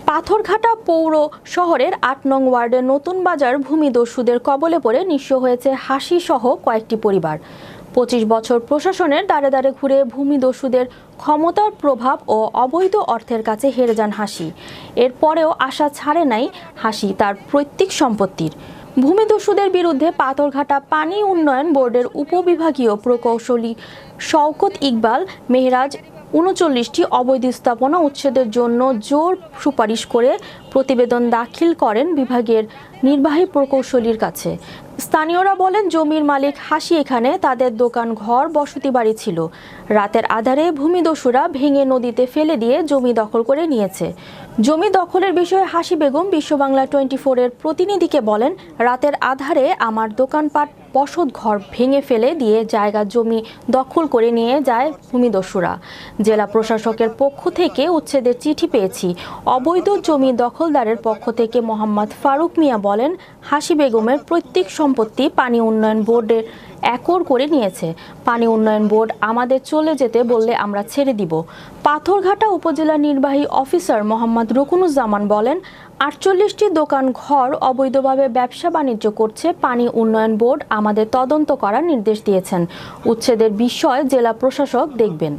পাথরঘাটা পৌর শহরের ৮ নং ওয়ার্ডের নতুন বাজার ভূমিদস্যুদের কবলে পড়ে নিঃস্ব হয়েছে হাসি সহ কয়েকটি পরিবার। ২৫ বছর প্রশাসনের দ্বারে দ্বারে ঘুরে ভূমিদস্যুদের ক্ষমতার প্রভাব ও অবৈধ অর্থের কাছে হেরে যান হাসি। এরপরেও আশা ছাড়ে নাই হাসি তার পৈতৃক সম্পত্তির। ভূমিদস্যুদের বিরুদ্ধে পাথরঘাটা পানি উন্নয়ন বোর্ডের উপবিভাগীয় প্রকৌশলী শওকত ইকবাল মেহরাজ ৩৯টি অবৈধ স্থাপনা উচ্ছেদের জন্য জোর সুপারিশ করে প্রতিবেদন দাখিল করেন বিভাগের নির্বাহী প্রকৌশলীর কাছে। স্থানীয়রা বলেন, জমির মালিক হাসি এখানে তাদের দোকান, ঘর, বসতি বাড়ি ছিল। রাতের আধারে ভূমিদস্যুরা ভেঙে নদীতে ফেলে দিয়ে জমি দখল করে নিয়েছে। জমি দখলের বিষয়ে হাসি বেগম বিশ্ব বাংলা 24-এর প্রতিনিধিকে বলেন, রাতের আধারে আমার দোকানপাট, বসত ঘর ভেঙে ফেলে দিয়ে জায়গা জমি দখল করে নিয়ে যায় ভূমিদস্যুরা। জেলা প্রশাসকের পক্ষ থেকে উচ্ছেদের চিঠি পেয়েছি। অবৈধ জমি দখলদারের পক্ষ থেকে মোহাম্মদ ফারুক মিয়া বলেন, হাসি বেগমের পৈতৃক সম্পত্তি পানি উন্নয়ন বোর্ডের একর করে নিয়েছে। পানি উন্নয়ন বোর্ড আমাদের চলে যেতে বললে আমরা ছেড়ে দিব। পাথরঘাটা উপজেলা নির্বাহী অফিসার মোহাম্মদ রুকুনুজ্জামান বলেন, ৪৮টি দোকান, ঘর অবৈধভাবে ব্যবসা বাণিজ্য করছে। পানি উন্নয়ন বোর্ড আমাদের তদন্ত করার নির্দেশ দিয়েছেন। উচ্ছেদের বিষয় জেলা প্রশাসক দেখবেন।